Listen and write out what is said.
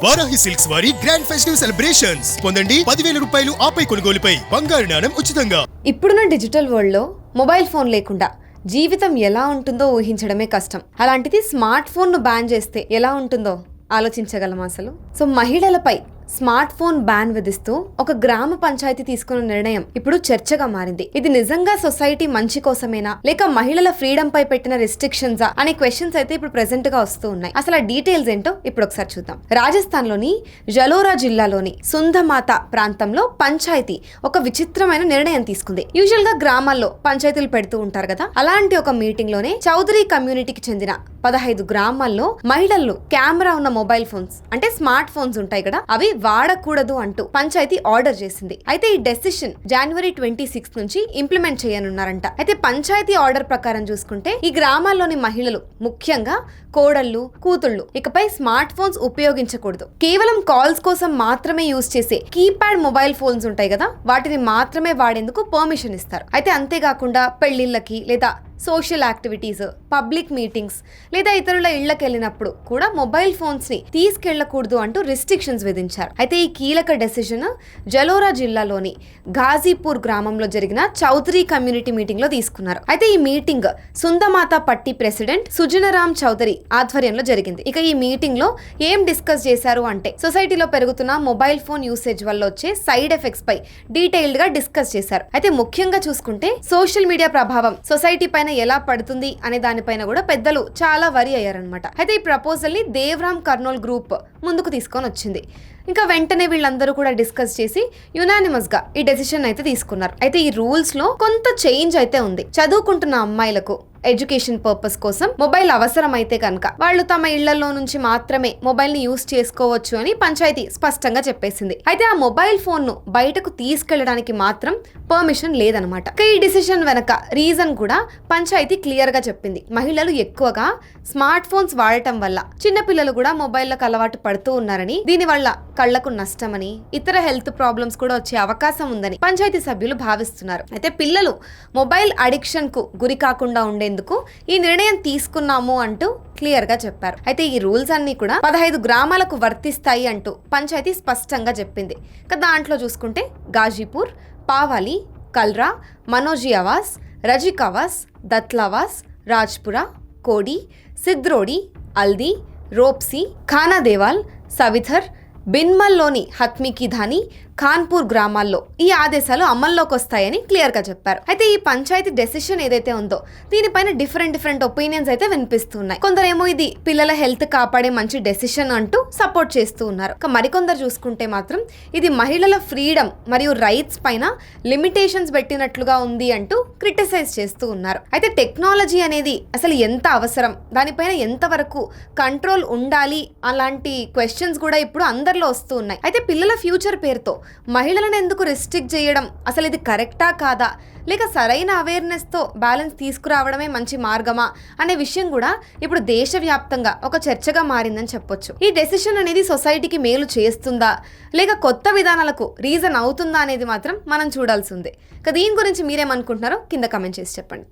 Varahi silks వారి grand festive celebrations పొందండి 10,000 రూపాయలు ఆపై కొనుగోలుపై బంగారు నాణెం ఉచితంగా. ఇప్పుడున్న డిజిటల్ వరల్డ్ లో మొబైల్ ఫోన్ లేకుండా జీవితం ఎలా ఉంటుందో ఊహించడమే కష్టం. అలాంటిది స్మార్ట్ ఫోన్ ను బ్యాన్ చేస్తే ఎలా ఉంటుందో ఆలోచించగలం అసలు. సో మహిళలపై స్మార్ట్ ఫోన్ బ్యాన్ విధిస్తూ ఒక గ్రామ పంచాయతీ తీసుకున్న నిర్ణయం ఇప్పుడు చర్చగా మారింది. ఇది నిజంగా సొసైటీ మంచి కోసమేనా లేక మహిళల ఫ్రీడమ్ పై పెట్టిన రిస్ట్రిక్షన్స్ అనే క్వశ్చన్స్ అయితే ఇప్పుడు ప్రెసెంట్ గా వస్తూ ఉన్నాయి. అసలు ఆ డీటెయిల్స్ ఏంటో ఇప్పుడు ఒకసారి చూద్దాం. రాజస్థాన్ లోని జలోరా జిల్లాలోని సుందమాత ప్రాంతంలో పంచాయతీ ఒక విచిత్రమైన నిర్ణయం తీసుకుంది. యూజువల్ గా గ్రామాల్లో పంచాయతీలు పెడుతూ ఉంటారు కదా, అలాంటి ఒక మీటింగ్ లోనే చౌదరి కమ్యూనిటీకి చెందిన 15 గ్రామాల్లో మహిళలు కెమెరా ఉన్న మొబైల్ ఫోన్స్ అంటే స్మార్ట్ ఫోన్స్ ఉంటాయి కదా, అవి వాడకూడదు అంటూ పంచాయతీ ఆర్డర్ చేసింది. అయితే ఈ డెసిషన్ జనవరి 26 నుంచి ఇంప్లిమెంట్ చేయనున్నారంట. అయితే పంచాయతీ ఆర్డర్ ప్రకారం చూసుకుంటే ఈ గ్రామాల్లోని మహిళలు ముఖ్యంగా కోడళ్ళు, కూతుళ్ళు ఇకపై స్మార్ట్ ఫోన్స్ ఉపయోగించకూడదు. కేవలం కాల్స్ కోసం మాత్రమే యూజ్ చేసే కీప్యాడ్ మొబైల్ ఫోన్స్ ఉంటాయి కదా, వాటిని మాత్రమే వాడేందుకు పర్మిషన్ ఇస్తారు. అయితే అంతేకాకుండా పెళ్లిళ్ళకి లేదా సోషల్ యాక్టివిటీస్, పబ్లిక్ మీటింగ్స్ లేదా ఇతరుల ఇళ్లకు వెళ్ళినప్పుడు కూడా మొబైల్ ఫోన్స్ ని తీసుకెళ్లకూడదు అంటూ రిస్ట్రిక్షన్స్ విధించారు. అయితే ఈ కీలక డెసిషన్ జలోరా జిల్లాలోని ఘాజీపూర్ గ్రామంలో జరిగిన చౌదరి కమ్యూనిటీ మీటింగ్ లో తీసుకున్నారు. అయితే ఈ మీటింగ్ సుందమాత పట్టి ప్రెసిడెంట్ సుజనరామ్ చౌదరి ఆధ్వర్యంలో జరిగింది. ఇక ఈ మీటింగ్ లో ఏం డిస్కస్ చేశారు అంటే సొసైటీలో పెరుగుతున్న మొబైల్ ఫోన్ యూసేజ్ వల్ల వచ్చే సైడ్ ఎఫెక్ట్స్ పై డీటెయిల్డ్ గా డిస్కస్ చేశారు. అయితే ముఖ్యంగా చూసుకుంటే సోషల్ మీడియా ప్రభావం సొసైటీ పైన ఎలా పడుతుంది అనే దానిపైన కూడా పెద్దలు చాలా వరి అయ్యారనమాట. అయితే ఈ ప్రపోజల్ ని దేవ్రామ్ కర్నూల్ గ్రూప్ ముందుకు తీసుకొని వచ్చింది. ఇంకా వెంటనే వీళ్ళందరూ కూడా డిస్కస్ చేసి యునానిమస్ గా ఈ డెసిషన్ అయితే తీసుకున్నారు. అయితే ఈ రూల్స్ లో కొంత చేంజ్ అయితే ఉంది. చదువుకుంటున్న అమ్మాయిలకు ఎడ్యుకేషన్ పర్పస్ కోసం మొబైల్ అవసరం అయితే కనుక వాళ్ళు తమ ఇళ్లలో నుంచి మాత్రమే మొబైల్ ని యూజ్ చేసుకోవచ్చు అని పంచాయతీ స్పష్టంగా చెప్పేసింది. అయితే ఆ మొబైల్ ఫోన్ ను బయటకు తీసుకెళ్లడానికి మాత్రం పర్మిషన్ లేదనమాట. ఈ డిసిషన్ వెనక రీజన్ కూడా పంచాయతీ క్లియర్ గా చెప్పింది. మహిళలు ఎక్కువగా స్మార్ట్ ఫోన్స్ వాడటం వల్ల చిన్నపిల్లలు కూడా మొబైల్లకు అలవాటు పడుతూ ఉన్నారని, దీని వల్ల కళ్లకు నష్టమని, ఇతర హెల్త్ ప్రాబ్లమ్స్ కూడా వచ్చే అవకాశం ఉందని పంచాయతీ సభ్యులు భావిస్తున్నారు. అయితే పిల్లలు మొబైల్ అడిక్షన్ కు గురి కాకుండా ఉండేందుకు ఈ నిర్ణయం తీసుకున్నాము అంటూ క్లియర్ గా చెప్పారు. అయితే ఈ రూల్స్ అన్ని కూడా 15 గ్రామాలకు వర్తిస్తాయి అంటూ పంచాయతీ స్పష్టంగా చెప్పింది. దాంట్లో చూసుకుంటే గాజీపూర్, పావాలి, కల్రా, మనోజీ ఆవాస్, రజిక్ ఆవాస్, దత్లావాస్, రాజ్పురా, కోడి, సిద్రోడి, అల్ది, రోప్సీ, ఖానాదేవాల్, సవిథర్, బిన్మల్లోని హత్మికి ధాని, ఖాన్పూర్ గ్రామాల్లో ఈ ఆదేశాలు అమల్లోకి వస్తాయని క్లియర్ గా చెప్పారు. అయితే ఈ పంచాయతీ డెసిషన్ ఏదైతే ఉందో దీనిపైన డిఫరెంట్ ఒపీనియన్స్ అయితే వినిపిస్తున్నాయి. కొందరేమో ఇది పిల్లల హెల్త్ కాపాడే మంచి డెసిషన్ అంటూ సపోర్ట్ చేస్తూ ఉన్నారు. మరికొందరు చూసుకుంటే మాత్రం ఇది మహిళల ఫ్రీడమ్ మరియు రైట్స్ పైన లిమిటేషన్స్ పెట్టినట్లుగా ఉంది అంటూ క్రిటిసైజ్ చేస్తూ ఉన్నారు. అయితే టెక్నాలజీ అనేది అసలు ఎంత అవసరం, దానిపైన ఎంతవరకు కంట్రోల్ ఉండాలి అలాంటి క్వశ్చన్స్ కూడా ఇప్పుడు అందరిలో వస్తూ ఉన్నాయి. అయితే పిల్లల ఫ్యూచర్ పేరుతో మహిళలను ఎందుకు రిస్ట్రిక్ట్ చేయడం, అసలు ఇది కరెక్టా కాదా, లేక సరైన అవేర్నెస్తో బ్యాలెన్స్ తీసుకురావడమే మంచి మార్గమా అనే విషయం కూడా ఇప్పుడు దేశవ్యాప్తంగా ఒక చర్చగా మారిందని చెప్పొచ్చు. ఈ డెసిషన్ అనేది సొసైటీకి మేలు చేస్తుందా లేక కొత్త విధానాలకు రీజన్ అవుతుందా అనేది మాత్రం మనం చూడాల్సి ఉంది. దీని గురించి మీరేమనుకుంటున్నారో కింద కమెంట్ చేసి చెప్పండి.